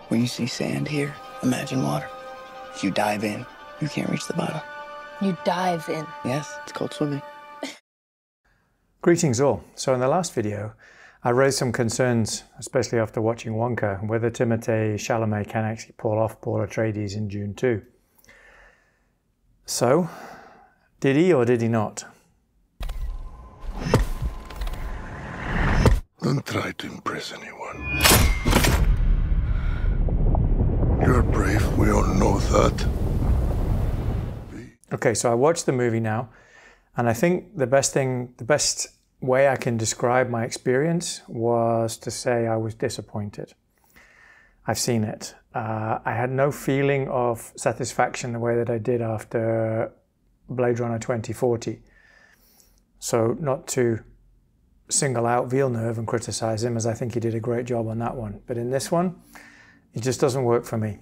When you see sand here, imagine water. If you dive in, you can't reach the bottom. You dive in? Yes, it's called swimming. Greetings all. So in the last video, I raised some concerns, especially after watching Wonka, whether Timothée Chalamet can actually pull off Paul Atreides in Dune 2. So, did he or did he not? Don't try to impress anyone. You're brave, we all know that. Okay, so I watched the movie now, and I think the best way I can describe my experience was to say I was disappointed. I've seen it. I had no feeling of satisfaction the way that I did after Blade Runner 2040. So not to single out Villeneuve and criticize him, as I think he did a great job on that one. But in this one, it just doesn't work for me.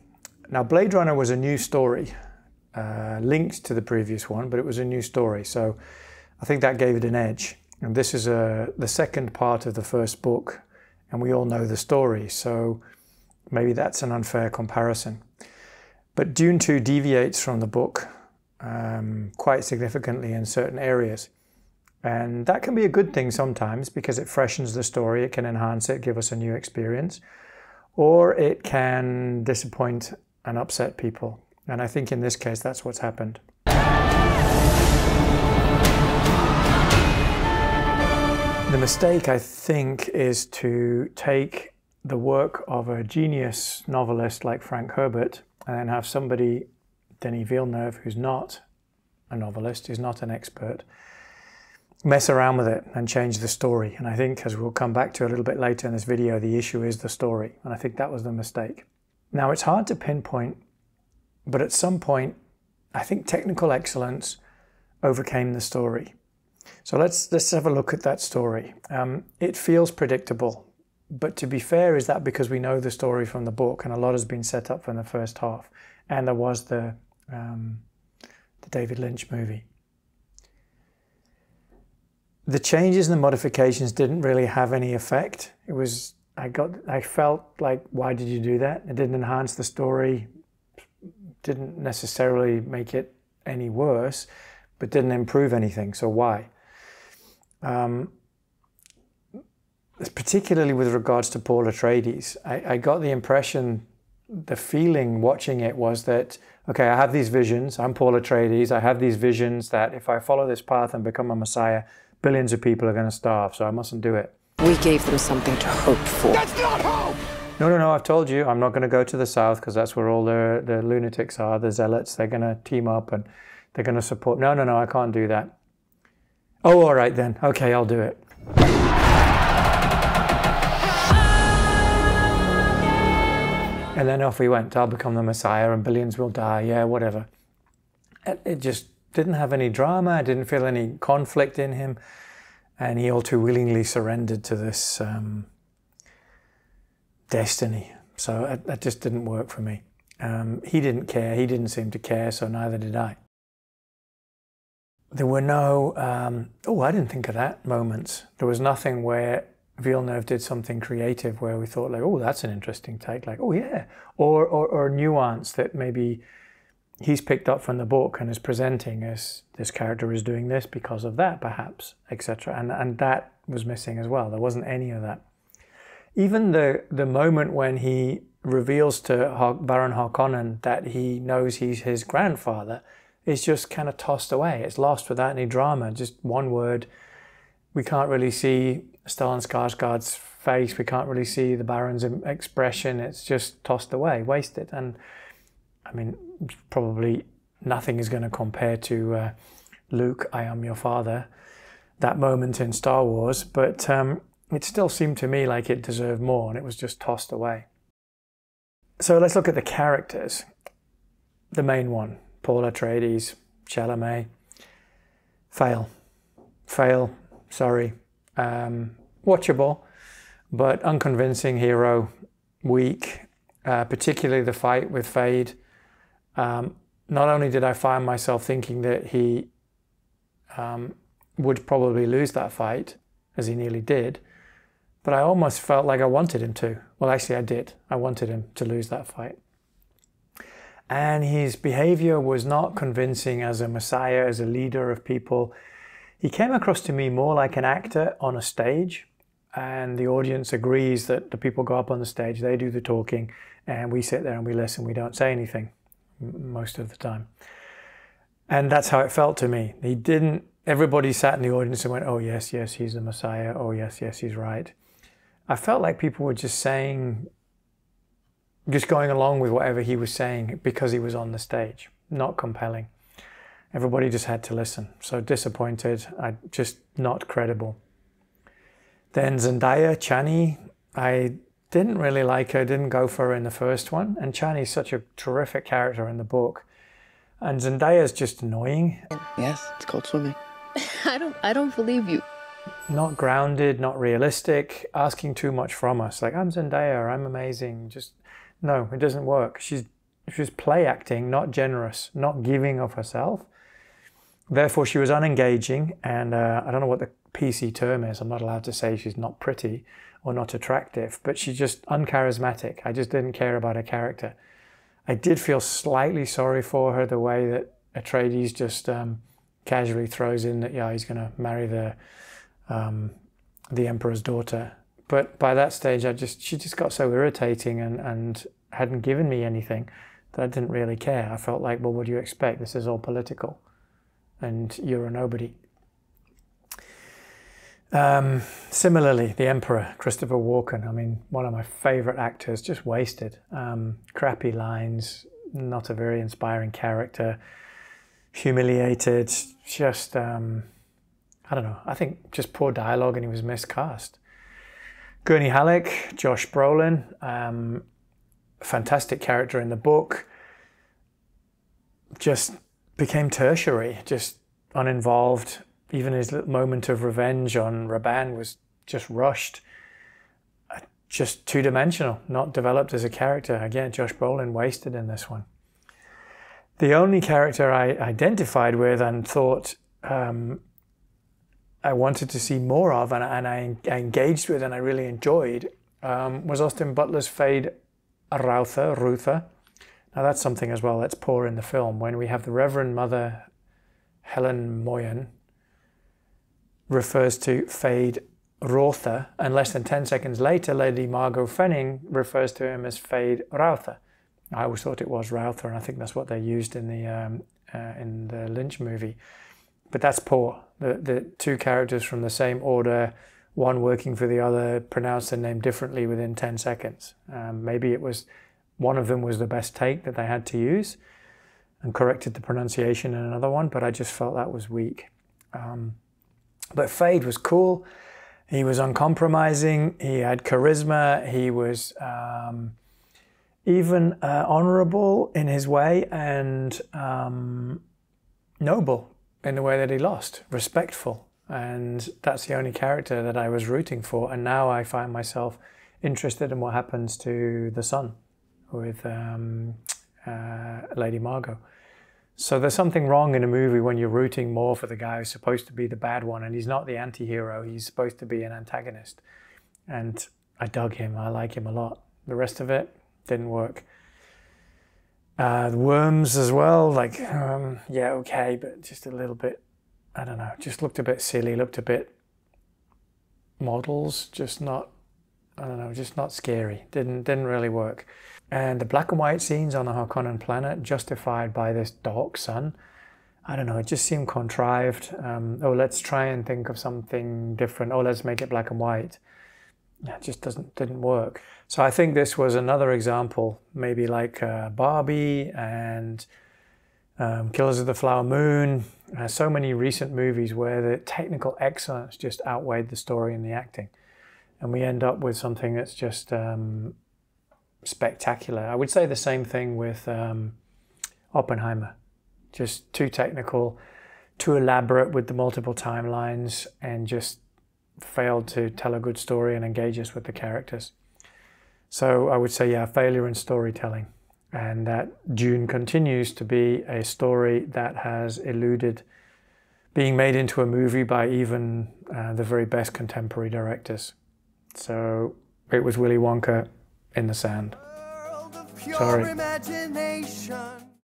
Now, Blade Runner was a new story, linked to the previous one, but it was a new story. So I think that gave it an edge. And this is the second part of the first book, and we all know the story. So maybe that's an unfair comparison. But Dune 2 deviates from the book quite significantly in certain areas. And that can be a good thing sometimes because it freshens the story, it can enhance it, give us a new experience. Or it can disappoint and upset people. And I think in this case, that's what's happened. The mistake, I think, is to take the work of a genius novelist like Frank Herbert and then have somebody, Denis Villeneuve, who's not a novelist, who's not an expert, mess around with it and change the story. And I think, as we'll come back to a little bit later in this video, the issue is the story. And I think that was the mistake. Now, it's hard to pinpoint, but at some point, I think technical excellence overcame the story. So let's have a look at that story. It feels predictable, but to be fair, is that because we know the story from the book and a lot has been set up from the first half, and there was the David Lynch movie. The changes and the modifications didn't really have any effect. I felt like, why did you do that? It didn't enhance the story, didn't necessarily make it any worse, but didn't improve anything, so why? Particularly with regards to Paul Atreides, I got the impression, the feeling watching it was that, okay, I have these visions, I'm Paul Atreides, I have these visions that if I follow this path and become a messiah, billions of people are going to starve, so I mustn't do it. We gave them something to hope for. That's not hope! No, I've told you, I'm not going to go to the south because that's where all the lunatics are, the zealots. They're going to team up and they're going to support. No, I can't do that. Oh, all right then. Okay, I'll do it. And then off we went. I'll become the Messiah and billions will die. Yeah, whatever. It just didn't have any drama. I didn't feel any conflict in him. And he all too willingly surrendered to this destiny. So that just didn't work for me. He didn't care. He didn't seem to care, so neither did I. There were no, I didn't think of that, moments. There was nothing where Villeneuve did something creative where we thought like, oh, that's an interesting take, like, oh yeah. Or nuance that maybe he's picked up from the book and is presenting as this character is doing this because of that, perhaps, etc. And that was missing as well. There wasn't any of that. Even the moment when he reveals to Baron Harkonnen that he knows he's his grandfather is just kind of tossed away. It's lost without any drama, just one word. We can't really see Stellan Skarsgård's face. We can't really see the Baron's expression. It's just tossed away, wasted. And I mean, probably nothing is going to compare to Luke, I am your father, that moment in Star Wars. But it still seemed to me like it deserved more, and it was just tossed away. So let's look at the characters. The main one, Paul Atreides, Chalamet. Fail, sorry. Watchable, but unconvincing hero, weak, particularly the fight with Fade. Not only did I find myself thinking that he would probably lose that fight, as he nearly did, But I almost felt like I wanted him to. Well, actually I did. I wanted him to lose that fight. And his behavior was not convincing as a messiah, as a leader of people. He came across to me more like an actor on a stage, and the audience agrees that the people go up on the stage, they do the talking, and we sit there and we listen. We don't say anything most of the time. And that's how it felt to me. He didn't, everybody sat in the audience and went, oh yes, yes, he's the messiah. Oh yes, yes, he's right. I felt like people were just saying, just going along with whatever he was saying because he was on the stage, not compelling. Everybody just had to listen. So disappointed, just not credible. Then Zendaya, Chani, I didn't really like her, didn't go for her in the first one. And Chani's such a terrific character in the book. And Zendaya's just annoying. Yes, it's called swimming. I don't believe you. Not grounded, not realistic, asking too much from us. Like, I'm Zendaya, I'm amazing. Just, no, it doesn't work. She's play acting, not generous, not giving of herself. Therefore, she was unengaging, and I don't know what the PC term is. I'm not allowed to say she's not pretty or not attractive, but she's just uncharismatic. I just didn't care about her character. I did feel slightly sorry for her, the way that Atreides just casually throws in that, yeah, he's going to marry the Emperor's daughter. But by that stage, she just got so irritating and hadn't given me anything that I didn't really care. I felt like, well, what do you expect? This is all political, and you're a nobody. Similarly, the Emperor, Christopher Walken, I mean, one of my favorite actors, just wasted. Crappy lines, not a very inspiring character, humiliated, just, I don't know, I think just poor dialogue, and he was miscast. Gurney Halleck, Josh Brolin, fantastic character in the book, just became tertiary, just uninvolved. Even his moment of revenge on Raban was just rushed, just two-dimensional, not developed as a character. Again, Josh Brolin wasted in this one. The only character I identified with and thought I wanted to see more of, and I engaged with and I really enjoyed, was Austin Butler's Fade Ruther. Now that's something as well that's poor in the film, when we have the Reverend Mother Helen Moyen refers to Fade Rotha, and less than 10 seconds later, Lady Margot Fenning refers to him as Fade Routher. I always thought it was Routher, and I think that's what they used in the Lynch movie. But that's poor. The two characters from the same order, one working for the other, pronounced the name differently within 10 seconds. Maybe it was one of them was the best take that they had to use and corrected the pronunciation in another one, but I just felt that was weak. But Fade was cool. He was uncompromising. He had charisma. He was even honorable in his way, and noble in the way that he lost, respectful. And that's the only character that I was rooting for. And now I find myself interested in what happens to the son with Lady Margot. So there's something wrong in a movie when you're rooting more for the guy who's supposed to be the bad one, and he's not the anti-hero, he's supposed to be an antagonist. And I dug him, I like him a lot. The rest of it didn't work. The worms as well, like, yeah, okay, but just a little bit, I don't know, just looked a bit silly, looked a bit models, just not, I don't know, just not scary. Didn't really work. And the black and white scenes on the Harkonnen planet, justified by this dark sun, I don't know, it just seemed contrived. Oh, let's try and think of something different. Oh, let's make it black and white. It just didn't work. So I think this was another example, maybe like Barbie and Killers of the Flower Moon. So many recent movies where the technical excellence just outweighed the story and the acting. And we end up with something that's just spectacular. I would say the same thing with Oppenheimer. Just too technical, too elaborate with the multiple timelines, and just failed to tell a good story and engage us with the characters. So I would say, yeah, failure in storytelling. And that Dune continues to be a story that has eluded being made into a movie by even the very best contemporary directors. So it was Willy Wonka in the sand. World of pure Sorry. imagination.